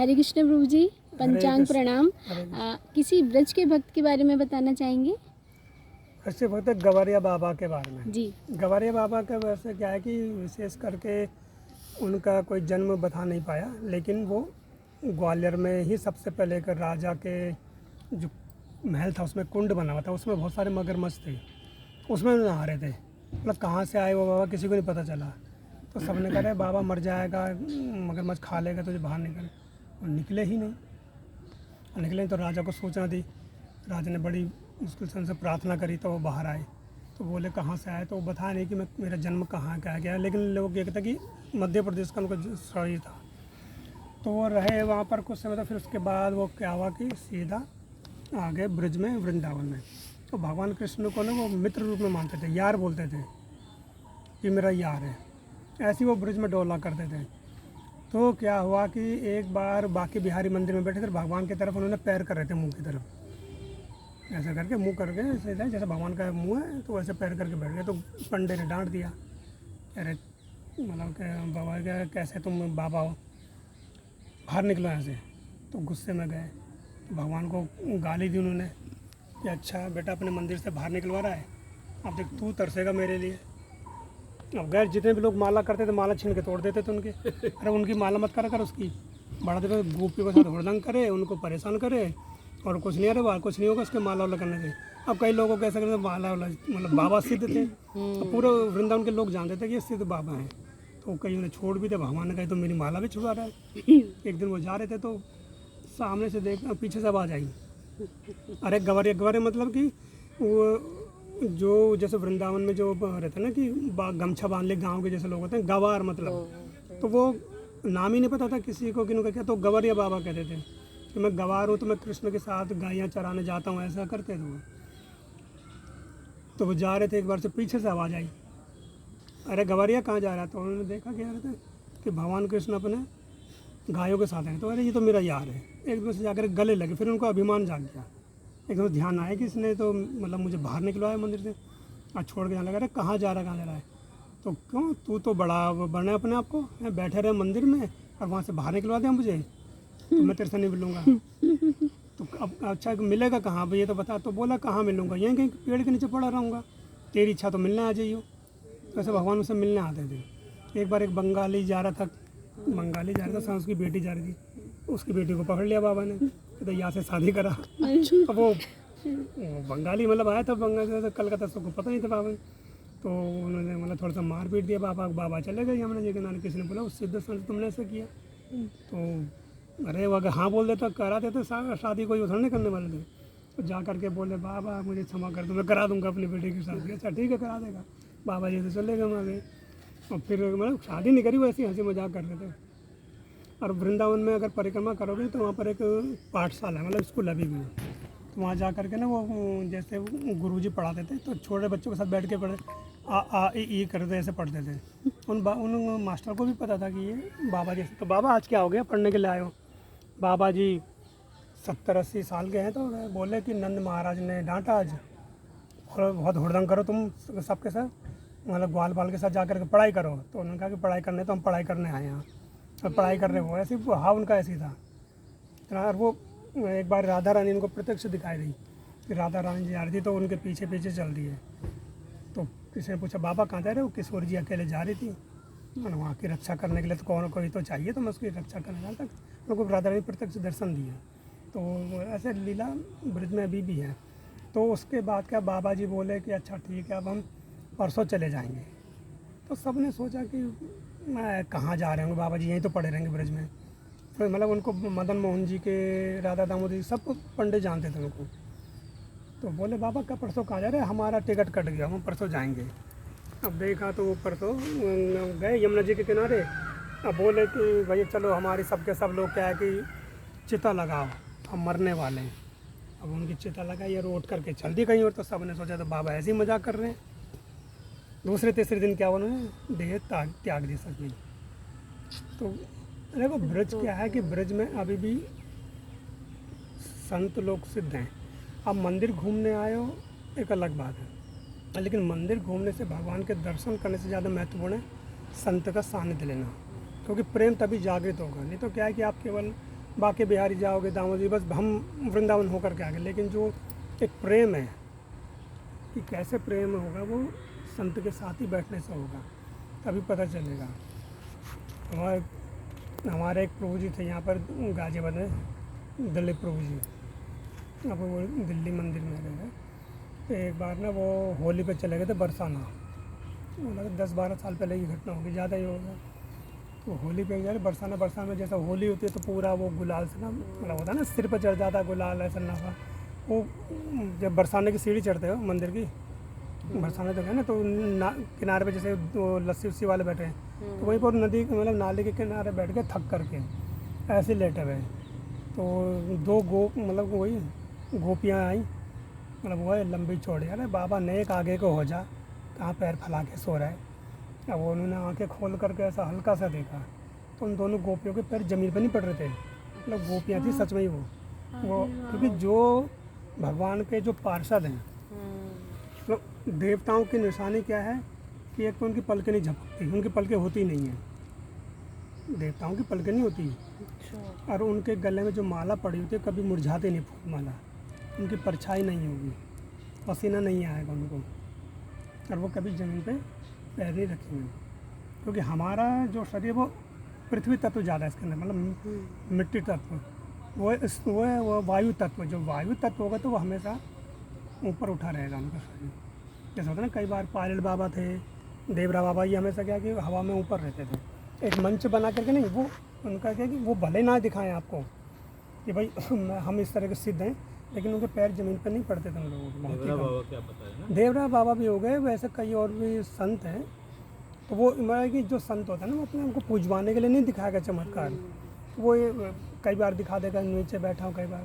हरे कृष्ण प्रभु जी, पंचांग कृष्ण। प्रणाम। हरे कृष्ण। किसी ब्रज के भक्त के बारे में बताना चाहेंगे? ऐसे भक्त गवारिया बाबा के बारे में। जी। गवारिया बाबा का वैसे क्या है कि विशेष करके उनका कोई जन्म बता नहीं पाया, लेकिन वो ग्वालियर में ही सबसे पहले एक राजा के जो महल था उसमें कुंड बना हुआ था, उसमें बहुत सारे मगरमच्छ थे, उसमें नहा रहे थे। मतलब कहाँ से आए वो बाबा किसी को नहीं पता चला। तो सबने कहा रहे बाबा मर जाएगा, मगरमच्छ खा लेगा तुझे बाहर निकल। और निकले ही नहीं। निकले तो राजा को सूचना दी। राजा ने बड़ी मुश्किल से उनसे प्रार्थना करी तो वो बाहर आए। तो बोले कहाँ से आए, तो वो बताया नहीं कि मेरा जन्म कहाँ का गया, लेकिन लोग ये कहते कि मध्य प्रदेश का उनका शरीर था। तो वो रहे वहाँ पर कुछ समय। तो फिर उसके बाद वो क्या हुआ कि सीधा आ गए ब्रज में, वृंदावन में। तो भगवान कृष्ण को ना वो मित्र रूप में मानते थे, यार बोलते थे कि मेरा यार है। ऐसे ही वो ब्रज में डोला करते थे। तो क्या हुआ कि एक बार बाकी बिहारी मंदिर में बैठे थे, भगवान की तरफ उन्होंने पैर कर रहे थे, मुंह की तरफ ऐसा करके, मुंह करके ऐसे जैसे भगवान का मुंह है तो वैसे पैर करके बैठ गए। तो पंडे ने डांट दिया, अरे मतलब कि बाबा क्या कैसे तुम बाबा हो, बाहर निकलो यहाँ से। तो गुस्से में गए, तो भगवान को गाली दी उन्होंने कि अच्छा बेटा अपने मंदिर से बाहर निकलवा रहा है, अब देख तू तरसेगा मेरे लिए। अब गैर जितने भी लोग माला करते थे माला छीन के तोड़ देते थे उनके। अरे उनकी माला मत करा कर, उसकी बड़ा देर गोपियों के साथ हुड़दंग करे, उनको परेशान करे और कुछ नहीं, अरे बाहर कुछ नहीं होगा उसके माला वाला करने से। अब कई लोगों को ऐसा करते माला वाला, मतलब बाबा सिद्ध थे, अब पूरे वृंदावन के लोग जानते थे कि ये सिद्ध बाबा हैं। तो कई उन्हें छोड़ भी थे। भगवान ने कहा तो मेरी माला भी छुड़ा रहा है। एक दिन वो जा रहे थे तो सामने से देख पीछे से आवाज़ आई, अरे गवारे गवारे, मतलब कि वो जो जैसे वृंदावन में जो रहते हैं ना कि गमछा बांध ले गांव के जैसे लोग होते हैं, गवार मतलब। तो वो नाम ही नहीं पता था किसी को किन्हों का क्या, तो गवारिया बाबा कहते थे कि मैं गवार हूँ, तो मैं कृष्ण के साथ गायें चराने जाता हूँ, ऐसा करते थे वो। तो वो जा रहे थे, एक बार से पीछे से आवाज़ आई, अरे गवारिया कहाँ जा रहा है। तो उन्होंने देखा कि भगवान कृष्ण अपने गायों के साथ हैं। तो अरे ये तो मेरा यार है। एकदम से जाकर गले लगे। फिर उनको अभिमान जाग गया, एकदम ध्यान आया कि इसने तो मतलब मुझे बाहर निकलवाया मंदिर से और छोड़ के जाने लगा। अरे कहाँ जा रहा है। तो क्यों, तू तो बड़ा बना अपने आप को, बैठे रहे मंदिर में और वहाँ से बाहर निकलवा दिया मुझे, तो मैं तेरे से नहीं मिलूँगा। तो अब अच्छा मिलेगा कहाँ भाई ये तो बता। तो बोला कहाँ मिलूँगा, यहीं कहीं पेड़ के नीचे पड़ा रहूँगा, तेरी इच्छा तो मिलने आ जाइयो। तो ऐसे भगवान उसे मिलने आते थे। एक बार एक बंगाली जा रहा था, उसकी बेटी जा रही थी, उसकी बेटी को पकड़ लिया बाबा ने, तो यहाँ से शादी करा। अब वो बंगाली मतलब आया था बंगाल से कलकत्ता से, उसको पता नहीं था बाबा ने। तो उन्होंने मतलब थोड़ा सा मार पीट दिया बाबा चले गए यमुना जी के किनारे। किसी ने बोला उस सिद्ध संत तुमने ऐसा किया। तो अरे वो अगर हाँ बोल देता करा देते शादी, कोई उधर नहीं करने वाले थे। तो जा करके बोले बाबा मुझे क्षमा कर दो, मैं करा दूंगा अपनी बेटी की शादी। अच्छा ठीक है करा देगा। बाबा जी से चले गए वहाँ। और फिर मतलब शादी नहीं करी, वो ऐसी हंसी मजाक कर रहे थे। और वृंदावन में अगर परिक्रमा करोगे तो वहाँ पर एक पाठशाला है, मतलब स्कूल अभी भी है। तो वहाँ जा करके ना वो जैसे गुरुजी पढ़ाते थे, तो छोटे बच्चों के साथ बैठ के पढ़े, आ ई करते ऐसे पढ़ते थे। उन मास्टर को भी पता था कि ये बाबा जी। तो बाबा आज क्या हो गया, पढ़ने के लिए आए हो? बाबा जी 70-80 साल के हैं। तो बोले कि नंद महाराज ने डांटा आज, और बहुत हुड़दंग करो तुम सबके साथ, मतलब ग्वाल बाल के साथ जा करके पढ़ाई करो। तो उन्होंने कहा कि पढ़ाई करने तो हम पढ़ाई करने आए हैं, और पढ़ाई कर रहे हो ऐसे। हाँ उनका ऐसे ही था। और वो एक बार राधा रानी उनको प्रत्यक्ष दिखाई दी कि राधा रानी जी आ रही थी, तो उनके पीछे पीछे चल रही है। तो किसी ने पूछा बाबा कहाँ जा रहे हो? किशोर जी अकेले जा रही थी, और वहाँ की रक्षा करने के लिए तो कौन कोई तो चाहिए, तो मैं उसकी रक्षा करने जा तक उनको राधा रानी प्रत्यक्ष दर्शन दिए। तो ऐसे लीला ब्रज में अभी भी है। तो उसके बाद क्या बाबा जी बोले कि अच्छा ठीक है अब हम परसों चले जाएंगे। तो सब ने सोचा कि मैं कहाँ जा रहे होंगे बाबा जी, यहीं तो पड़े रहेंगे ब्रज में। फिर मतलब उनको मदन मोहन जी के, राधा दामोदर जी, सब पंडित जानते थे उनको। तो बोले बाबा का परसों कहाँ जा रहे हैं? हमारा टिकट कट गया, हम परसों जाएंगे। अब देखा तो वो परसों गए यमुना जी के किनारे। अब बोले कि भैया चलो हमारी सबके सब लोग क्या है कि चिता लगाओ, हम मरने वाले हैं। अब उनकी चिता लगाई और उठ करके चल दी कहीं और। तो सब ने सोचा तो बाबा ऐसे ही मजाक कर रहे हैं। दूसरे तीसरे दिन क्या उन्होंने देह त्याग दी सकी। तो देखो ब्रज क्या है कि ब्रज में अभी भी संत लोग सिद्ध हैं। अब मंदिर घूमने आए हो एक अलग बात है, लेकिन मंदिर घूमने से, भगवान के दर्शन करने से ज़्यादा महत्वपूर्ण है संत का सानिध्य लेना, क्योंकि प्रेम तभी जागृत होगा। नहीं तो क्या है कि आप केवल बाकी बिहारी जाओगे दामोदरी, बस हम वृंदावन होकर के आ गए। लेकिन जो एक प्रेम है कि कैसे प्रेम होगा, वो संत के साथ ही बैठने से होगा, तभी पता चलेगा। हमारे एक प्रभु जी थे यहाँ पर गाजियाबाद में, दिलीप प्रभु जी, अब वो दिल्ली मंदिर में रहे। तो एक बार ना वो होली पे चले गए थे बरसाना, मतलब 10-12 साल पहले की घटना होगी, ज़्यादा ही होगा। तो होली पे जा रहे बरसाना में जैसा होली होती है तो पूरा वो गुलाल से ना, मतलब होता है ना सिर पर चढ़ जाता है गुलाल ऐसा नफा। वो जब बरसाने की सीढ़ी चढ़ते हो मंदिर की, बरसाने तक है ना, तो किनारे पे जैसे वो लस्सी उस्सी वाले बैठे हैं, तो वहीं पर नदी मतलब नाले के किनारे बैठ के थक करके ऐसे लेटे हुए। तो 2 मतलब वही गोपियाँ आई, मतलब वो है लंबी चौड़ी, अरे बाबा नेक आगे को हो जा, कहाँ पैर फैला के सो रहा है। अब उन्होंने आंखें खोल करके ऐसा हल्का सा देखा, तो उन दोनों गोपियों के पैर ज़मीन पर नहीं पड़ रहे थे, मतलब गोपियाँ थी सच में ही वो क्योंकि जो भगवान के जो पार्षद हैं, तो देवताओं की निशानी क्या है कि एक तो उनकी पलकें नहीं झपकती, उनकी पलकें होती नहीं हैं, देवताओं की पलकें नहीं होती। और उनके गले में जो माला पड़ी होती है कभी मुरझाती नहीं फूल माला, उनकी परछाई नहीं होगी, पसीना नहीं आएगा उनको, और वो कभी ज़मीन पे पैर नहीं रखेंगे। क्योंकि हमारा जो शरीर वो पृथ्वी तत्व ज़्यादा है इसके अंदर, मतलब मिट्टी तत्व, वो है वो वायु तत्व। जो वायु तत्व होगा तो वो हमेशा ऊपर उठा रहेगा उनका शरीर। जैसे होता है ना, कई बार पायल बाबा थे, देवरा बाबा, ये हमेशा क्या कि हवा में ऊपर रहते थे। एक मंच बना करके नहीं, वो उनका क्या कि वो भले ना दिखाएं आपको कि भाई हम इस तरह के सिद्ध हैं, लेकिन उनके पैर ज़मीन पर नहीं पड़ते थे उन लोगों को। देवरा बाबा क्या पता है ना? देवरा बाबा भी हो गए, वैसे कई और भी संत हैं। तो वो मतलब कि जो संत होता है ना, वो अपने उनको पूजवाने के लिए नहीं दिखाएगा चमत्कार, वो कई बार दिखा देगा नीचे बैठा हूँ, कई बार